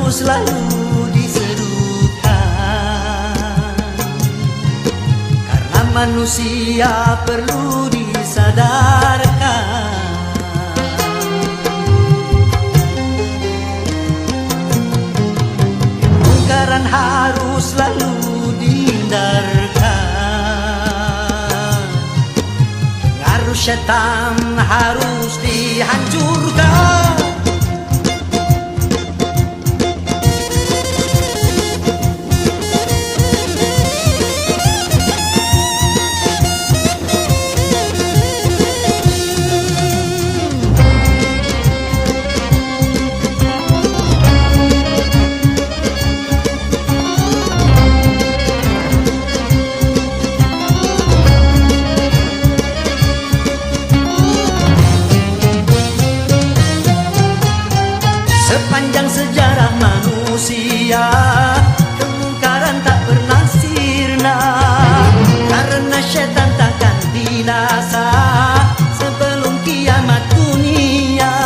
selalu diserukan, karena manusia perlu disadarkan. Kemungkaran harus selalu dihindarkan, pengaruh syaitan harus dihancurkan. Sepanjang sejarah manusia, kemungkaran tak pernah sirna, karena syaitan takkan binasa sebelum kiamat dunia.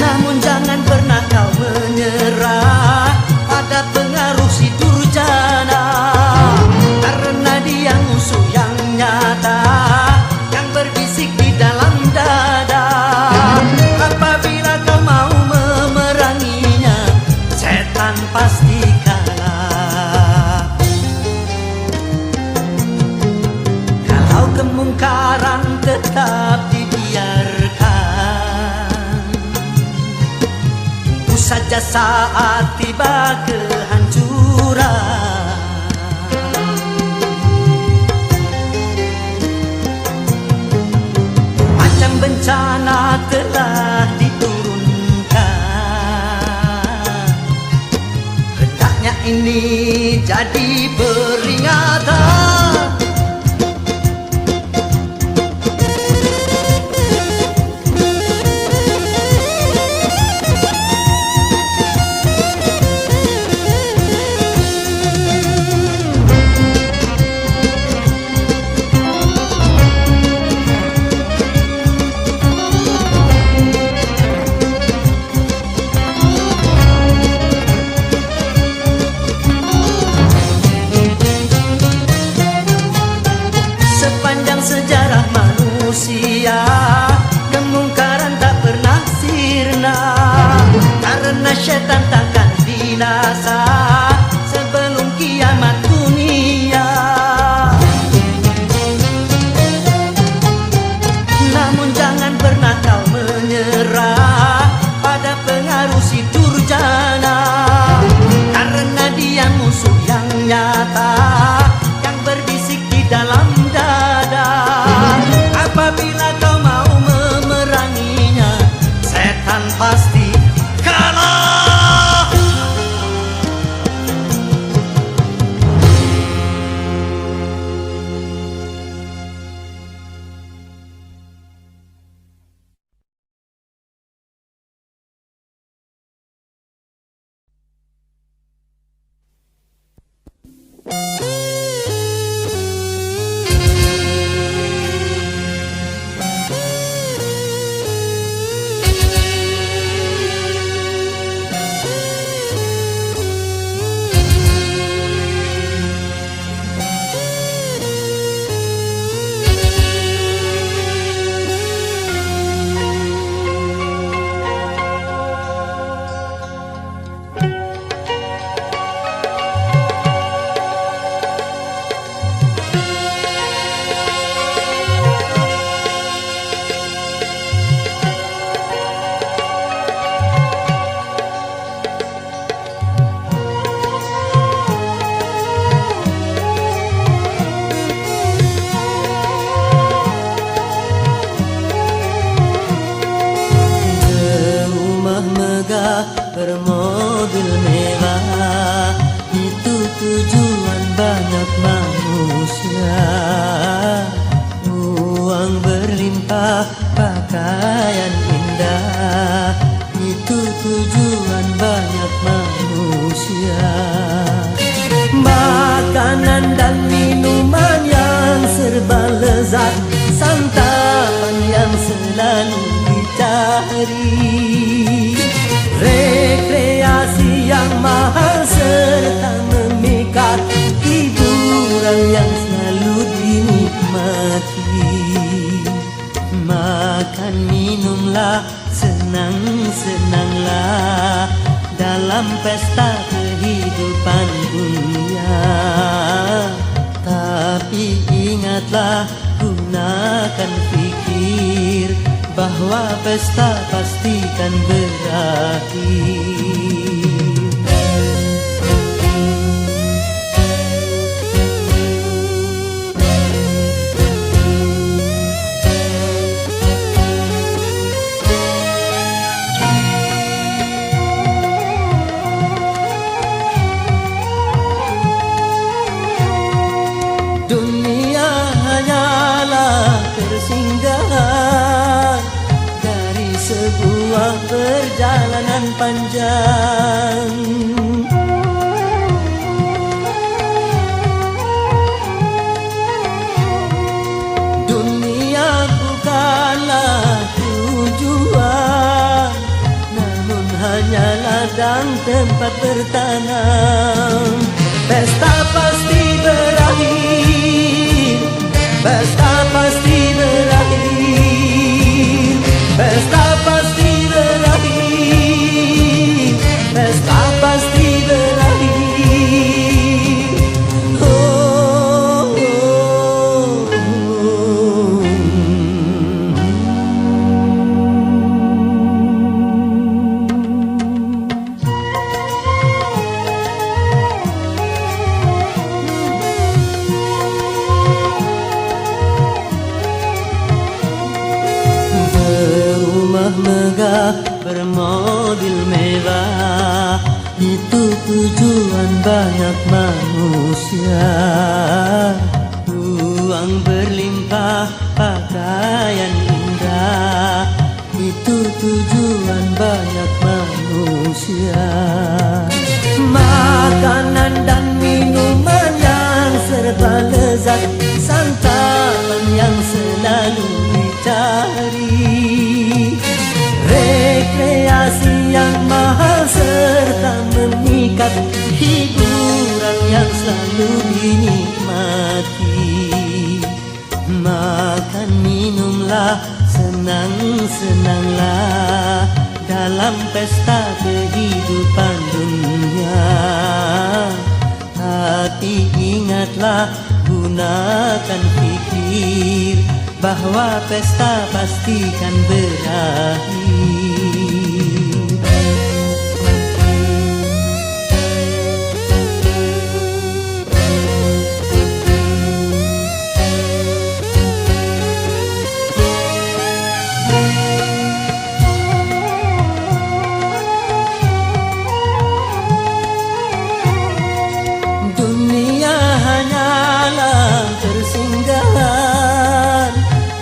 Namun jangan pernah kau menyerah pada pengaruh si durjana, karena dia musuh yang nyata yang berbisik di dalam dada. Apabila kau mau memeranginya, setan pasti kalah. Kalau kemungkaran tetap dibiarkan, tunggu saja saat tiba kehancuran. Bencana telah diturunkan, hendaknya ini jadi peringatan. Sejarah manusia, kemungkaran tak pernah sirna, karena syaitan takkan binasa sebelum kiamat dunia. Namun jangan pernah kau menyerah pada pengaruh si durjana, karena dia musuh yang nyata yang berbisik di dalam dada. Apabila kau mau memeranginya, setan pasti kalah. Bermobil mewah, itu tujuan banyak manusia. Uang berlimpah, pakaian indah, itu tujuan banyak manusia. Makanan dan minuman yang serba lezat, santapan yang selalu dicari. Rekreasi yang mahal serta memikat, hiburan yang selalu dinikmati. Makan minumlah, senang-senanglah dalam pesta kehidupan dunia. Tapi ingatlah, gunakan pikir bahwa pesta pastikan berakhir. Dunia hanyalah persinggahan dari sebuah perjalanan panjang. Dunia bukanlah tujuan, namun hanya ladang tempat bertanam. Pesta pasti berakhir, pesta pasti berakhir, pesta pasti berakhir, pesta pasti berakhir. Oh, oh, oh. Berumah megah, bermobil mewah, itu tujuan banyak manusia. Uang berlimpah, pakaian indah, itu tujuan banyak manusia. Makanan dan minuman yang serba lezat, santapan yang selalu dicari. Rekreasi yang mahal serta memikat, hiburan yang selalu dinikmati. Makan minumlah, senang-senanglah dalam pesta kehidupan dunia. Tapi ingatlah, gunakan pikir bahwa pesta pastikan berakhir. Dunia hanyalah persinggahan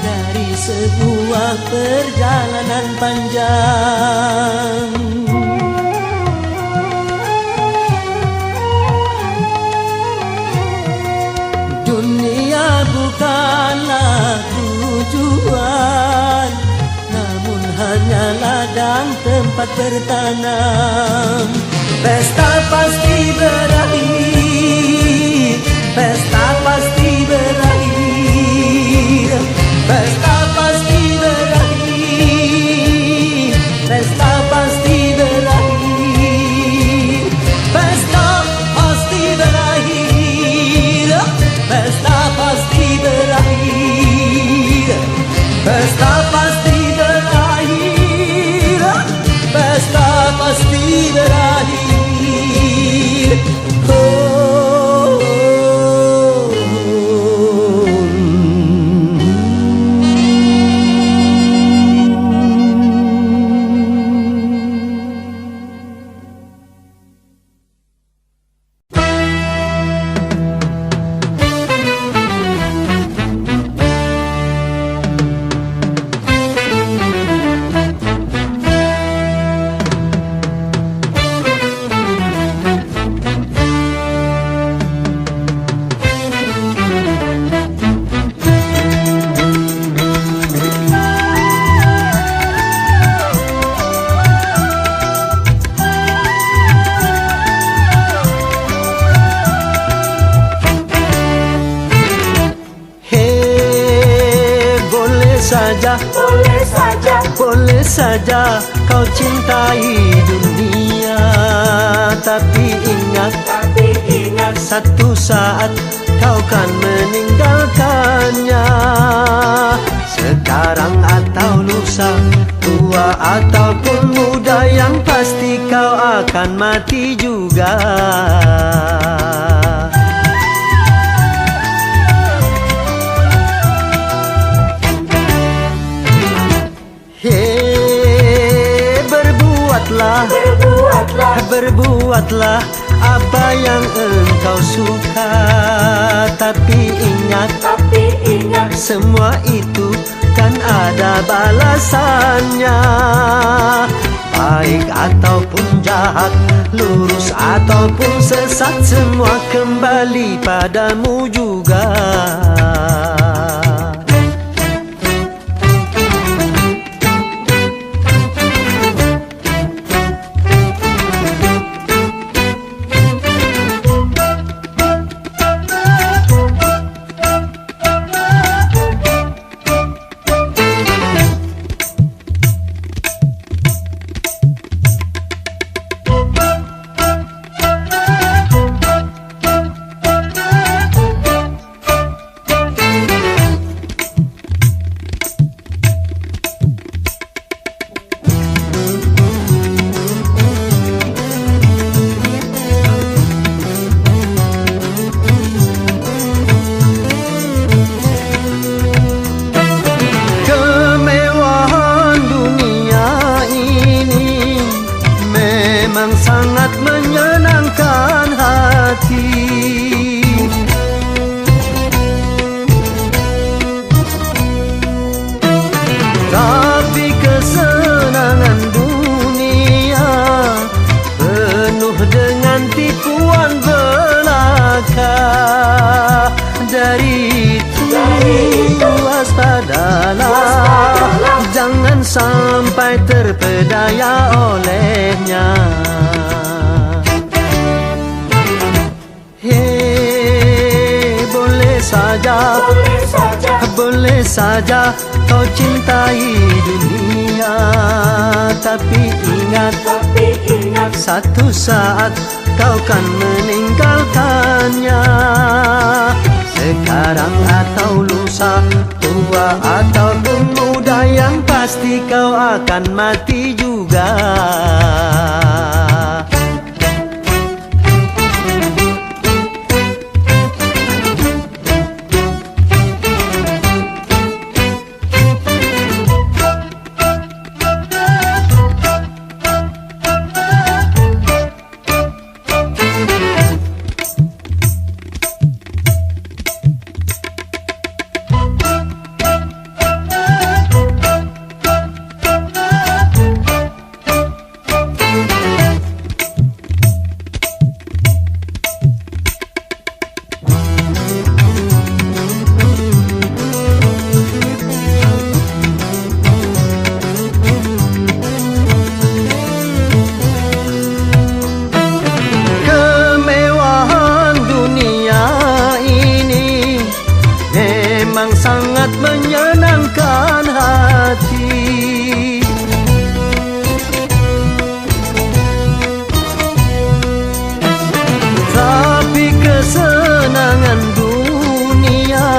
dari sebuah perjalanan panjang. Dunia bukanlah tujuan, namun hanya ladang tempat bertanam. Pesta pasti berakhir, pesta pasti berakhir, pesta pasti berakhir, pesta pasti berakhir, pesta pasti berakhir, pesta pasti berakhir, pesta pasti berakhir, pesta pasti berakhir. Oh, oh, oh. boleh saja kau cintai dunia, tapi ingat satu saat kau kan meninggalkannya. Sekarang atau lusa, tua ataupun muda, yang pasti kau akan mati juga. Berbuatlah apa yang engkau suka, tapi ingat semua itu kan ada balasannya. Baik ataupun jahat, lurus ataupun sesat, semua kembali padamu juga. Sangat menyenangkan hati, tapi kesenangan dunia penuh dengan tipuan belaka. Dari itu waspadalah, jangan sampai terpedaya olehnya. Boleh saja kau cintai dunia, tapi ingat satu saat kau kan meninggalkannya. Sekarang atau lusa, tua ataupun muda, yang pasti kau akan mati juga. Sangat menyenangkan hati, tapi kesenangan dunia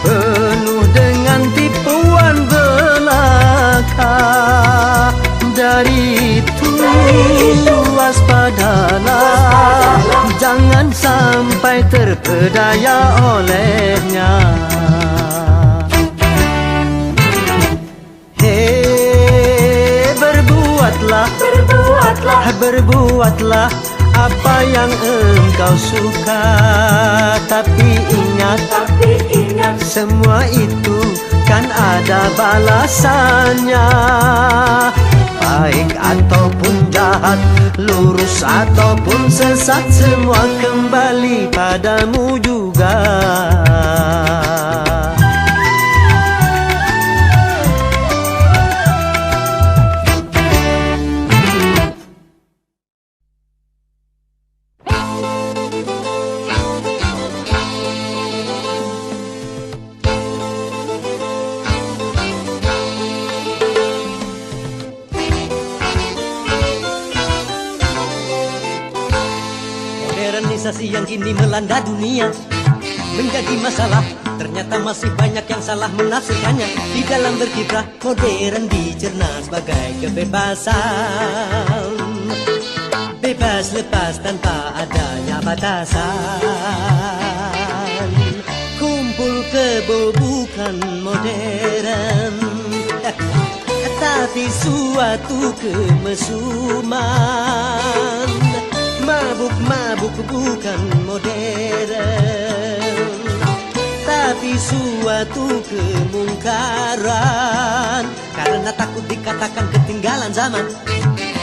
penuh dengan tipuan belaka. Dari itu waspadalah, jangan sampai terpedaya olehnya. Berbuatlah apa yang engkau suka, tapi ingat semua itu kan ada balasannya. Baik ataupun jahat, lurus ataupun sesat, semua kembali padamu juga. modernisasi yang kini melanda dunia menjadi masalah. Ternyata masih banyak yang salah menafsirkannya. Di dalam berkiprah modern dicerna sebagai kebebasan, bebas lepas tanpa adanya batasan. Kumpul kebo bukan modern, tapi suatu kemesuman. Mabuk-mabuk bukan modern, tapi suatu kemungkaran. Karena takut dikatakan ketinggalan zaman,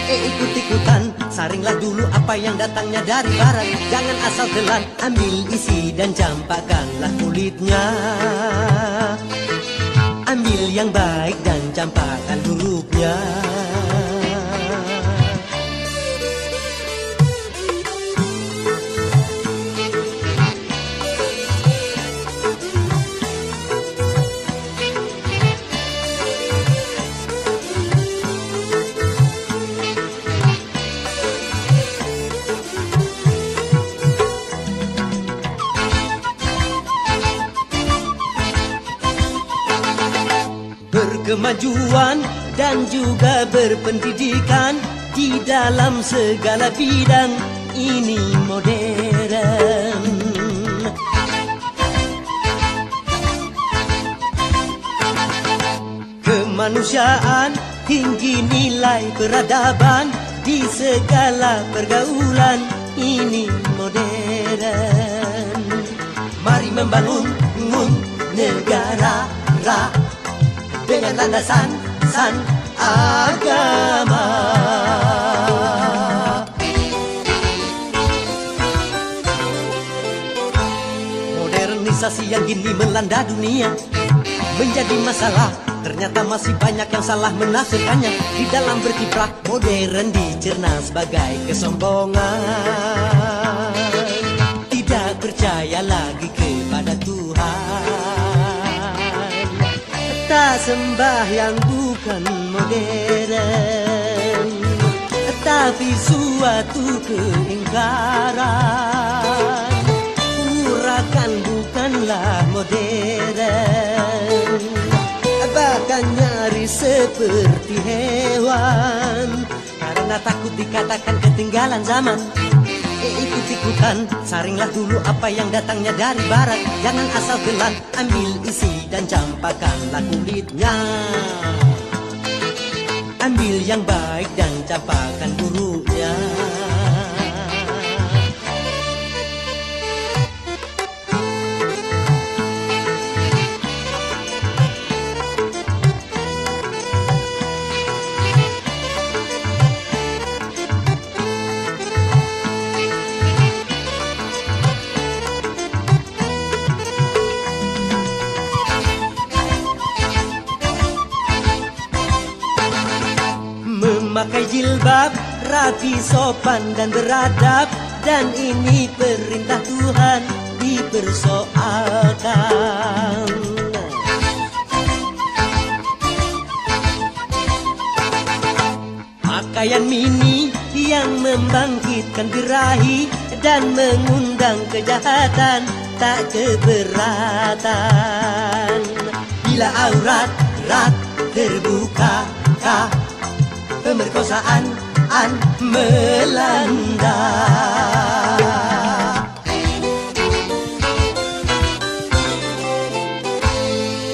ikut-ikutan, saringlah dulu apa yang datangnya dari barat. Jangan asal telan, ambil isi dan campakkanlah kulitnya. Ambil yang baik dan campakkan buruknya. Berkemajuan dan juga berpendidikan di dalam segala bidang, ini modern. Kemanusiaan, tinggi nilai peradaban di segala pergaulan, ini modern. Mari membangun negara dengan landasan agama. Modernisasi yang kini melanda dunia menjadi masalah. Ternyata masih banyak yang salah menafsirkannya. Di dalam berkiprah modern dicerna sebagai kesombongan. Tidak percaya lagi kepada Tuhan. Tak sembah yang bukan modern, tapi suatu keingkaran. Urakan bukanlah modern, bahkan nyaris seperti hewan. Karena takut dikatakan ketinggalan zaman, ikut-ikutan, saringlah dulu apa yang datangnya dari barat. Jangan asal telan, ambil isi dan campakkanlah kulitnya. Ambil yang baik dan campakkan buruknya. Memakai jilbab, rapi, sopan dan beradab, dan ini perintah Tuhan dipersoalkan. Pakaian mini yang membangkitkan birahi dan mengundang kejahatan, tak keberatan. Bila aurat terbuka, pemerkosaan melanda.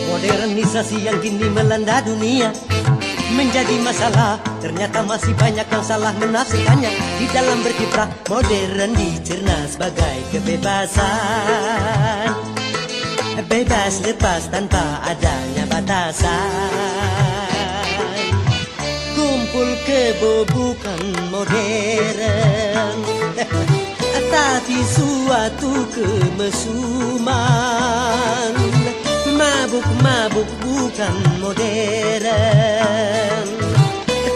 Modernisasi yang kini melanda dunia menjadi masalah. Ternyata masih banyak yang salah menafsirkannya. Di dalam berkiprah modern dicerna sebagai kebebasan, bebas lepas tanpa adanya batasan. Kumpul kebo bukan modern, tapi suatu kemesuman. Mabuk-mabuk bukan modern,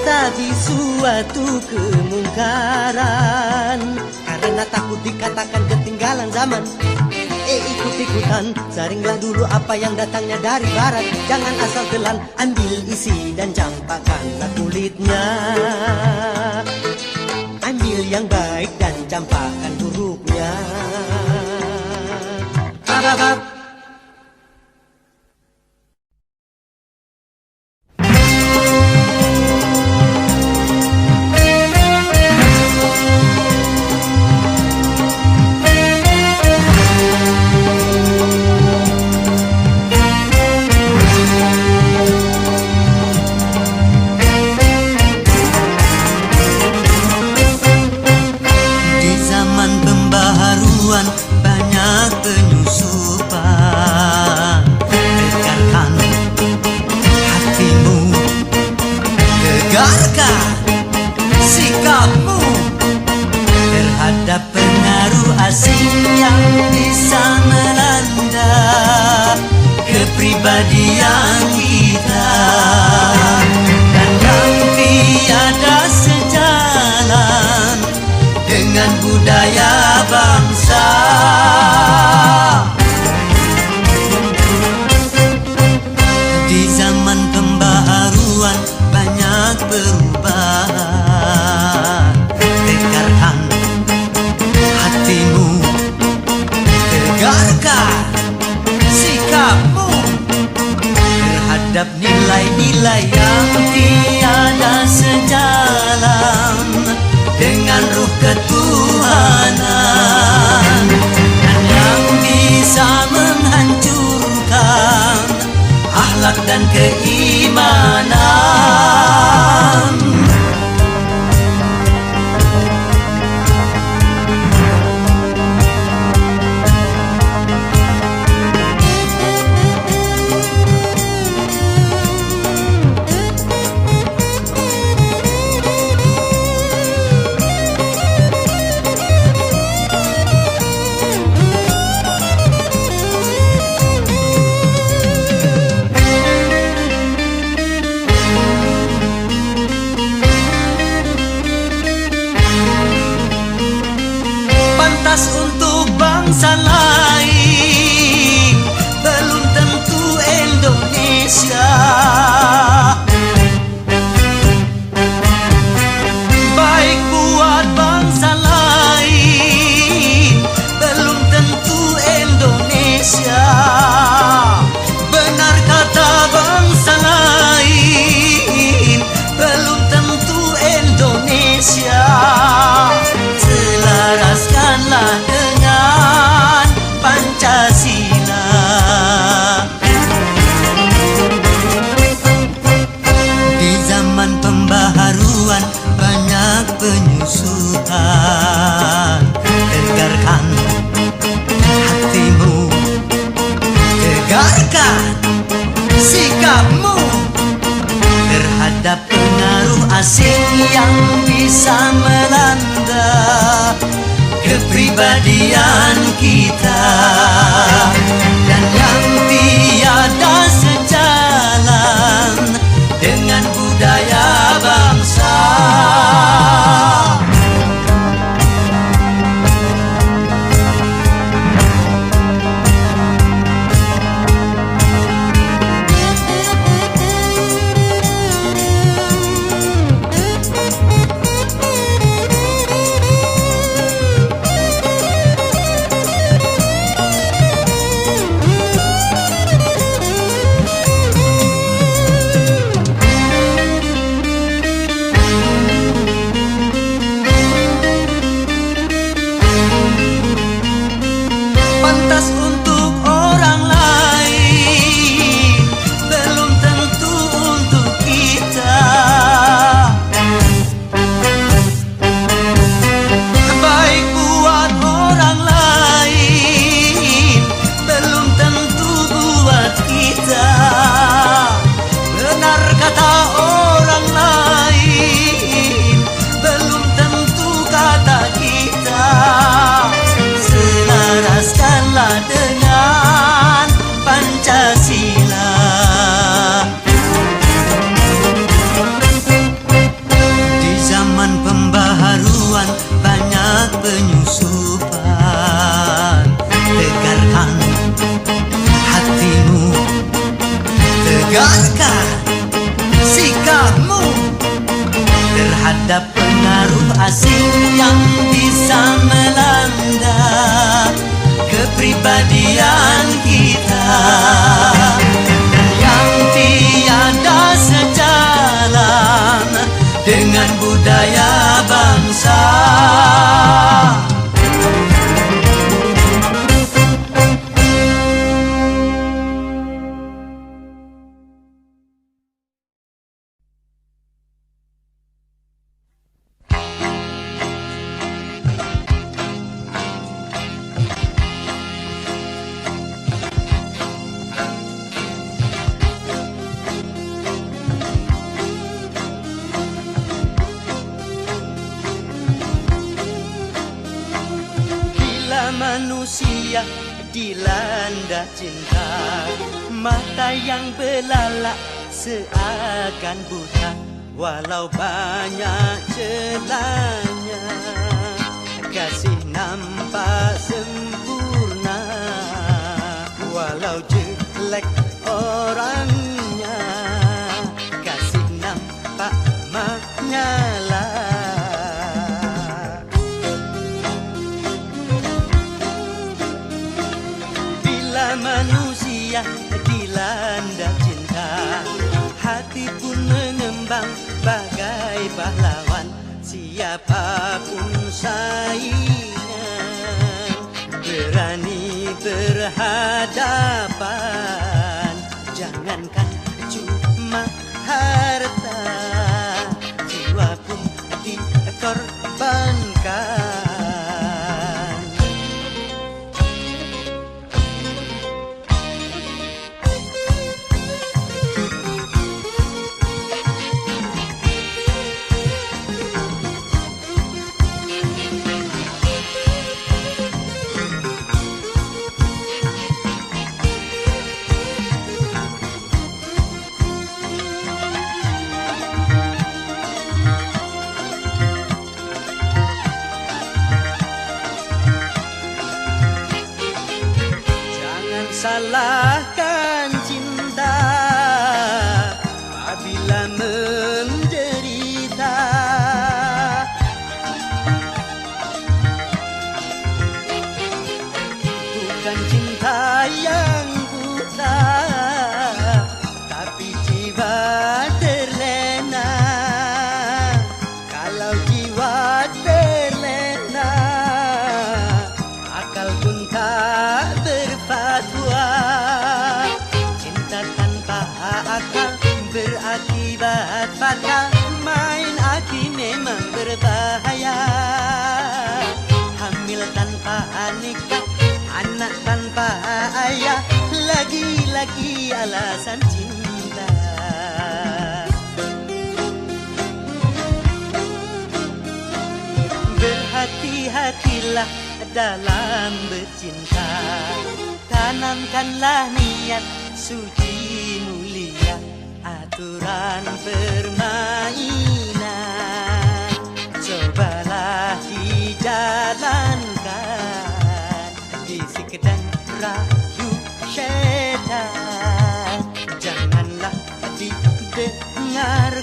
tapi suatu kemungkaran. Karena takut dikatakan ketinggalan zaman, ikut-ikutan, saringlah dulu apa yang datangnya dari barat. Jangan asal telan, ambil isi dan campakkanlah kulitnya. Ambil yang baik dan campakkan buruknya. Banyak penyusupan, tegarkan hatimu, tegarkan sikapmu terhadap pengaruh asing yang bisa melanda kepribadian kita, dan yang tiada sejalan dengan budaya bangsa. Di zaman pembaharuan banyak perubahan, tegarkan hatimu, tegarkan sikapmu terhadap nilai-nilai yang tiada sejalan dengan ruh ketuhanan, dan yang bisa menghancurkan akhlak dan keimanan. Untuk bangsa lain belum tentu Indonesia. Baik buat bangsa lain belum tentu Indonesia. Benar kata bangsa lain belum tentu Indonesia. Selaraskanlah dengan Pancasila. Di zaman pembaharuan banyak penyusutan, tegarkan hatimu, tegarkan sikapmu terhadap pengaruh asing yang bisa melanda kepribadian kita, dan yang tiada sejalan dengan budaya bangsa. Pantas untuk orang lain belum tentu untuk kita. Baik buat orang lain belum tentu buat kita. Benar kata orang lain belum tentu kata kita. Selaraskanlah dengan Pancasila. Di zaman pembaharuan banyak penyusupan, tegarkan hatimu, tegarkan sikapmu terhadap pengaruh asing yang bisa melanda kepribadian dengan budaya bangsa. Manusia dilanda cinta, mata yang belalak seakan buta, walau banyak celahnya. Kasih nampak sempurna, walau jelek orangnya. Kasih nampak menyala. Manusia dilanda cinta, hati pun mengembang bagai pahlawan. Siapapun saingan, berani berhadapan. Jangankan cuma harta, jiwa pun dikorbankan. Salahkan cinta apabila menderita. Bukan cinta yang buta, tapi jiwa terlena. Kalau jiwa terlena, akal pun tak berfatwa. Cinta tanpa akal berakibat fatal. Main aki memang berbahaya. Hamil tanpa nikah, anak tanpa ayah, lagi-lagi alasan cinta. Berhati-hatilah dalam bercinta, tanamkanlah niat suci mulia, aturan permainan cobalah dijalankan. Bisik dan rayu syaitan janganlah didengarkan.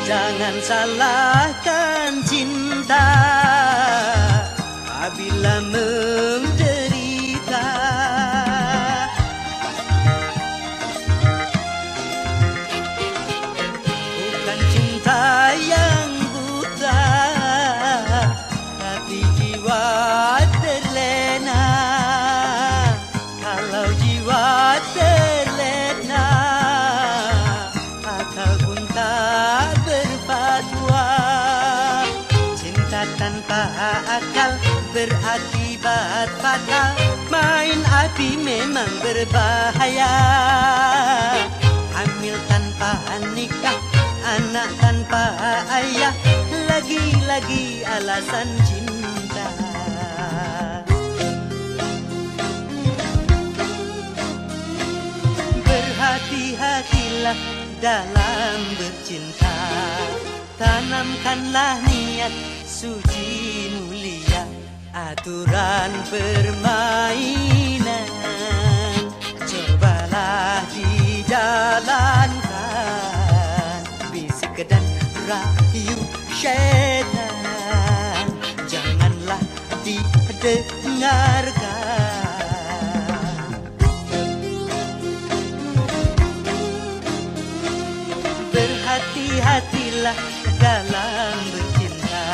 Jangan salahkan cinta apabila menderita. Bukan cinta yang buta, tapi jiwa terlena. Kalau jiwa terlena, akal pun tak berfatwa. Cinta tanpa akal berakibat fatal. Main api memang berbahaya. Hamil tanpa nikah, anak tanpa ayah, lagi-lagi alasan cinta. Berhati Berhati-hatilah dalam bercinta, tanamkanlah niat suci mulia, aturan permainan cobalah dijalankan. Bisik dan rayu syaitan janganlah didengarkan. Berhati-hatilah dalam bercinta,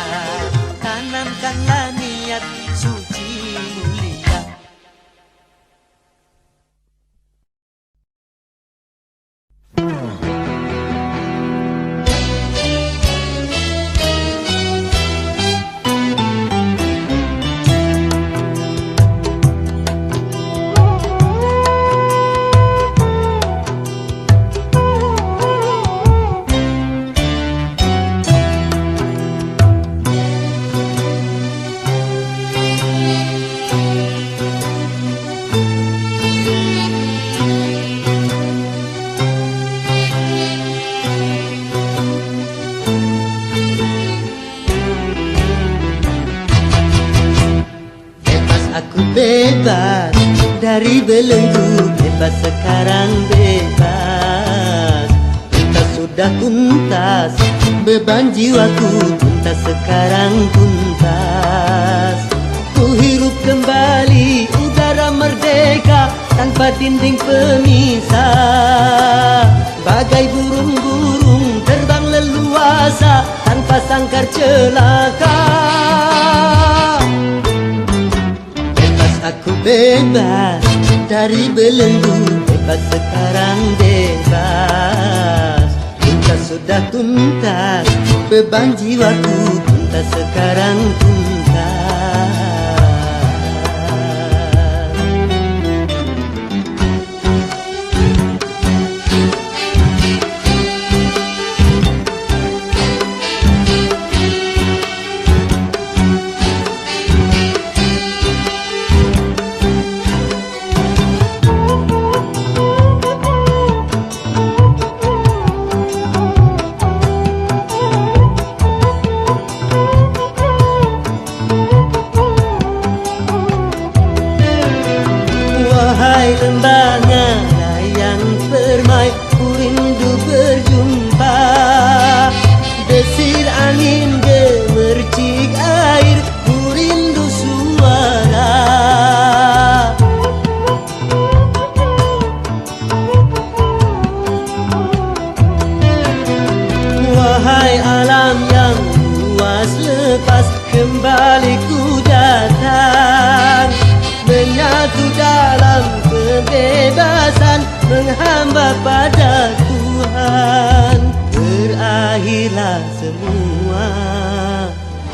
tanamkanlah niat suci mulia. Bebas dari belenggu, bebas sekarang bebas. Tuntas sudah tuntas, beban jiwaku tuntas sekarang tuntas. Ku hirup kembali udara merdeka tanpa dinding pemisah. Bagai burung-burung terbang leluasa tanpa sangkar celaka. Aku bebas dari belenggu, bebas sekarang bebas. Tuntas sudah tuntas, beban jiwaku tuntas sekarang tuntas. Wahai lembahnya layang permai, ku rindu berjumpa. Desir angin gemercik air, ku rindu suara. Wahai alam yang luas lepas, kembali ku datang, menyatu dalam kebebasan, menghamba pada Tuhan. Berakhirlah semua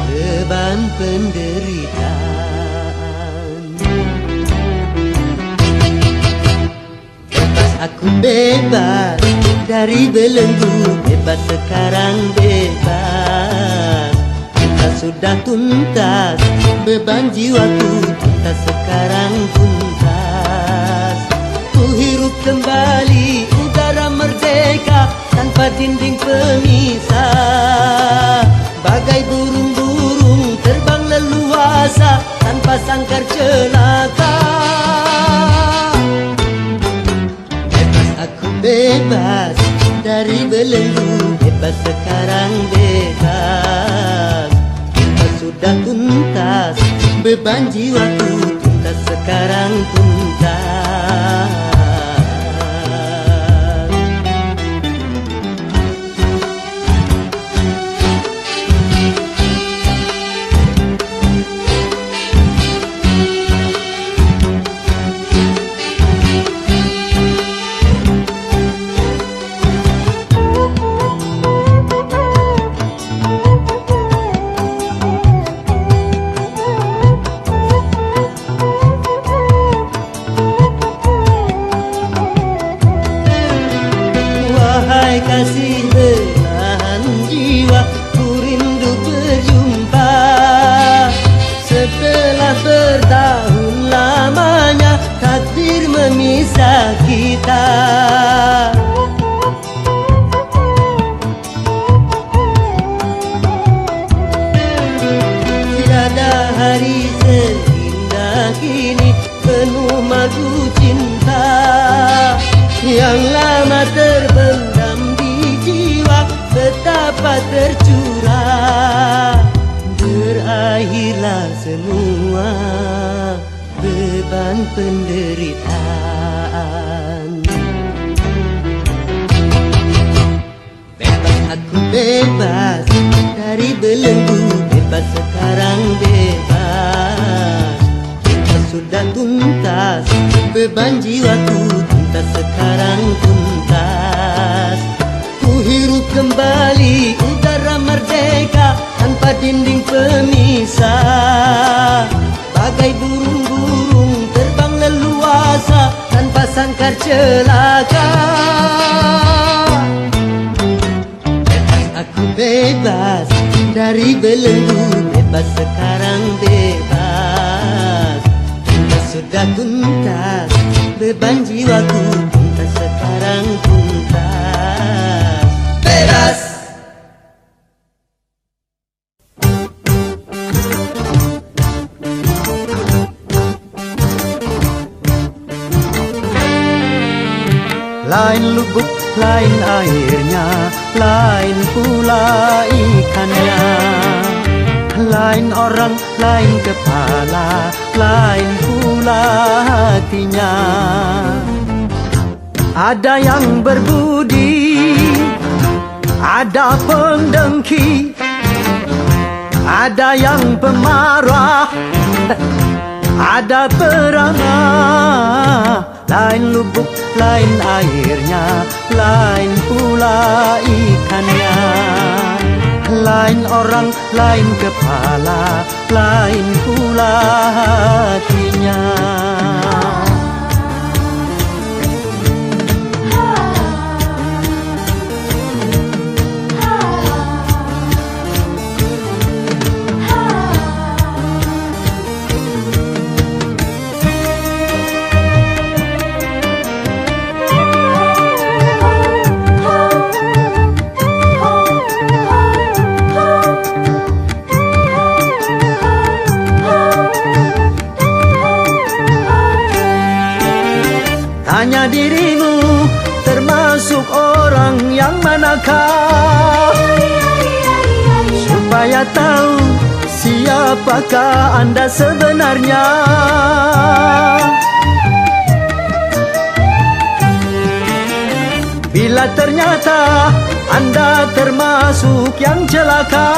beban penderitaan. Bebas aku bebas dari belenggu, bebas sekarang bebas. Tuntas sudah tuntas, beban jiwaku tuntas sekarang tuntas. Ku hirup kembali udara merdeka tanpa dinding pemisah. Bagai burung-burung terbang leluasa tanpa sangkar celaka. Bebas aku bebas dari belenggu, bebas sekarang bebas. Tuntas sudah tuntas, beban jiwaku tuntas sekarang tuntas. yang lama terpendam di jiwa, betapa tercurah. Berakhirlah semua beban penderitaan. Bebas aku bebas dari belenggu, bebas sekarang bebas. Bebas sudah tuntas, beban jiwaku tuntas sekarang tuntas. Ku hirup kembali udara merdeka tanpa dinding pemisah. Bagai burung-burung terbang leluasa tanpa sangkar celaka. Bebas aku bebas dari belenggu, bebas sekarang bebas. Tuntas sudah tuntas, beban jiwaku tuntas sekarang tuntas. Bebas. Lain lubuk, lain airnya, lain pula ikannya. Lain orang, lain kepala, lain pula hatinya. Ada yang berbudi, ada pendengki, ada yang pemarah, ada peramah. Lain lubuk, lain airnya, lain pula ikannya. Lain orang, lain kepala, lain pula hatinya. Tanya dirimu, termasuk orang yang manakah? Supaya tahu siapakah Anda sebenarnya. Bila ternyata Anda termasuk yang celaka,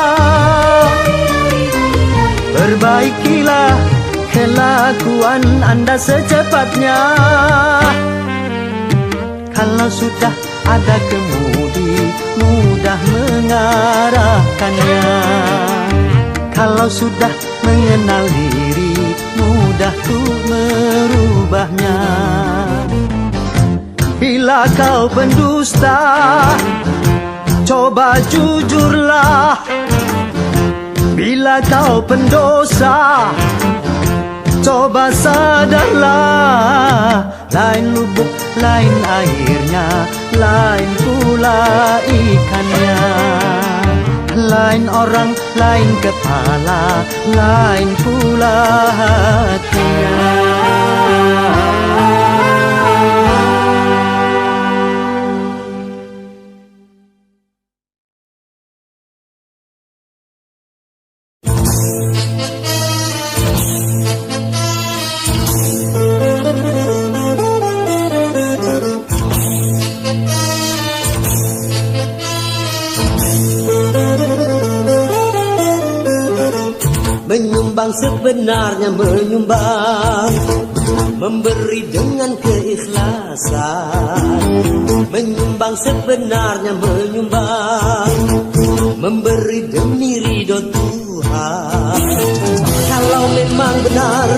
perbaikilah kelakuan Anda secepatnya. Kalau sudah ada kemudi, mudah mengarahkannya. Kalau sudah mengenal diri, mudah tuh merubahnya. Bila kau pendusta, coba jujurlah. Bila kau pendosa, coba sadarlah. Lain lubuk, lain airnya, lain pula ikannya. Lain orang, lain kepala, lain pula hatinya. Menyumbang sebenarnya menyumbang, memberi dengan keikhlasan. Menyumbang sebenarnya menyumbang, memberi demi ridho Tuhan. Kalau memang benar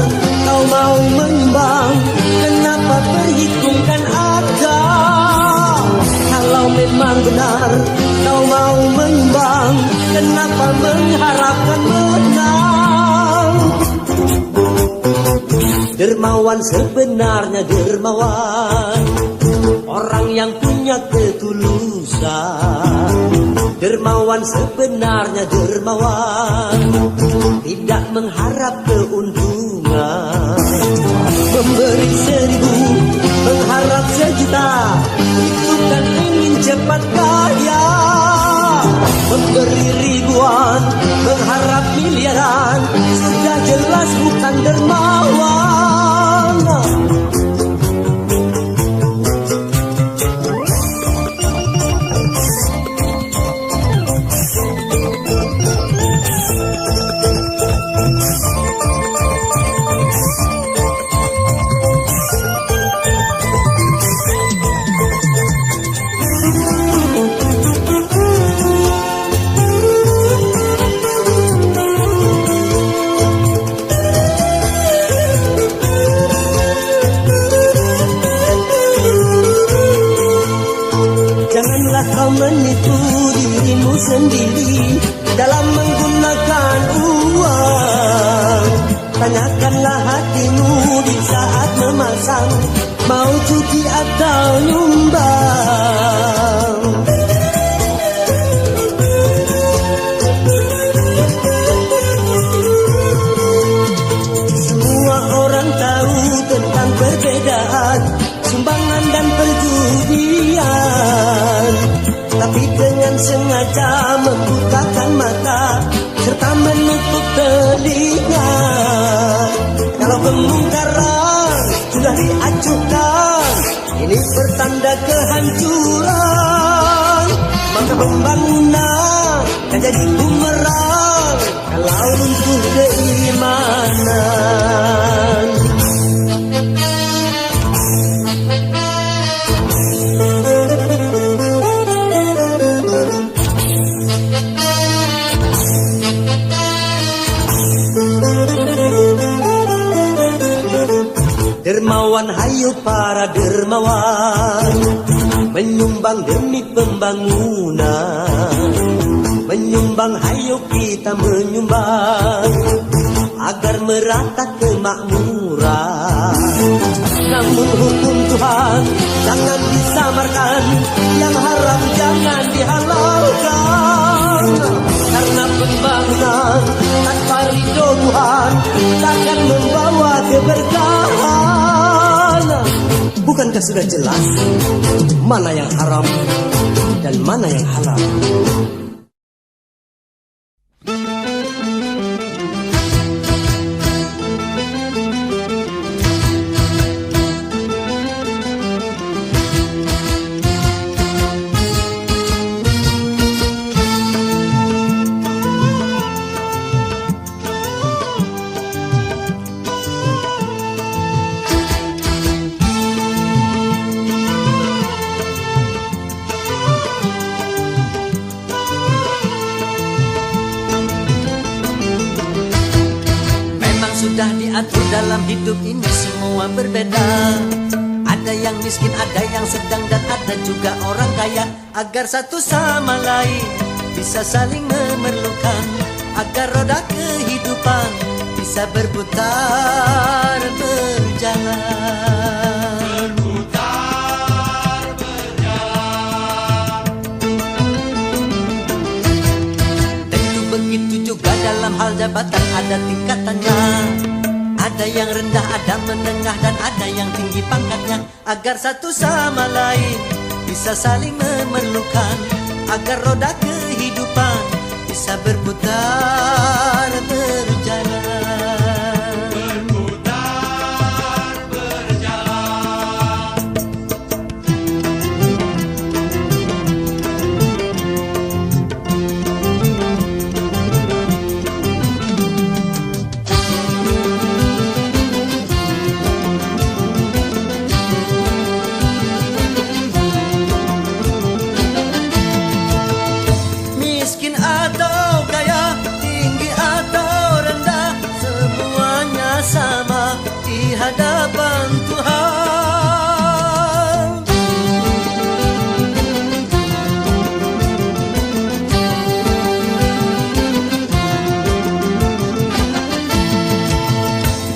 kau mau menyumbang, kenapa perhitungkan ada? Kalau memang benar kau mau menyumbang, kenapa mengharapkan menang? Dermawan sebenarnya dermawan, orang yang punya ketulusan. Dermawan sebenarnya dermawan, tidak mengharap keuntungan. Memberi 1000, mengharap 1 juta, cepat kaya, memberi ribuan, mengharap miliaran, sudah jelas bukan dermawan. Janganlah kau menipu dirimu sendiri dalam menggunakan uang. Tanyakanlah hatimu di saat memasang, mau cuci atau nyumbang. Semua orang tahu tentang perbedaan sumbangan dan perjudian, tapi dengan sengaja membutakan mata serta menutup telinga. Kalau pembongkaran sudah diacuhkan, ini pertanda kehancuran. Maka pembangunan akan jadi bumerang kalau runtuh keimanan. Dermawan, hayu para dermawan, menyumbang demi pembangunan. Menyumbang, hayu kita menyumbang, agar merata kemakmuran. Namun hukum Tuhan jangan disamarkan, yang haram jangan dihalalkan. Karena pembangunan tanpa ridho Tuhan takkan membawa keberkahan. Bukankah sudah jelas mana yang haram dan mana yang halal? Sudah diatur dalam hidup ini semua berbeda. Ada yang miskin, ada yang sedang, dan ada juga orang kaya. Agar satu sama lain bisa saling memerlukan, agar roda kehidupan bisa berputar berjalan. Dan begitu juga dalam hal jabatan ada tingkatannya. Ada yang rendah, ada menengah, dan ada yang tinggi pangkatnya. Agar satu sama lain bisa saling memerlukan, agar roda kehidupan bisa berputar berjalan. Hadapan Tuhan.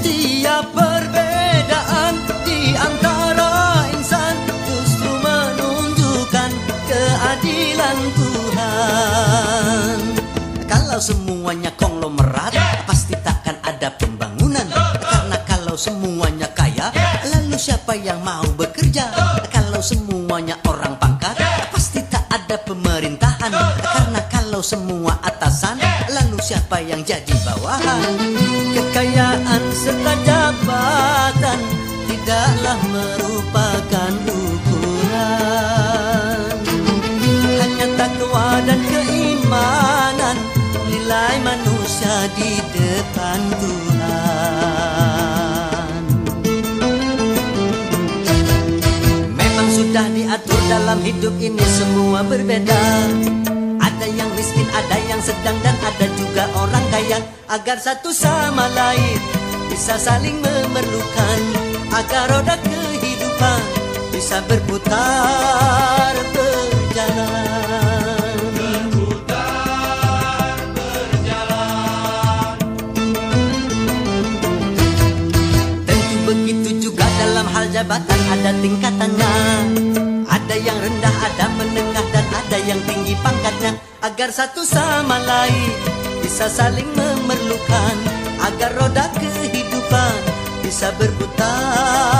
Tiap perbedaan di antara insan justru menunjukkan keadilan Tuhan. Kalau semuanya konglomerat, pasti takkan ada pembangunan. Semuanya kaya, lalu siapa yang mau bekerja? Kalau semuanya orang pangkat, pasti tak ada pemerintahan. Karena kalau semua atasan, lalu siapa yang jadi bawahan? Kekayaan serta jabatan tidaklah merupakan ukuran. Hanya takwa dan keimanan, nilai manusia di depan Tuhan. Memang sudah diatur dalam hidup ini semua berbeda. Ada yang miskin, ada yang sedang, dan ada juga orang kaya. Agar satu sama lain bisa saling memerlukan, agar roda kehidupan bisa berputar berjalan. Tentu begitu juga dalam hal jabatan ada tingkatannya. Ada yang rendah, ada menengah, dan ada yang tinggi pangkatnya. Agar satu sama lain bisa saling memerlukan, agar roda kehidupan bisa berputar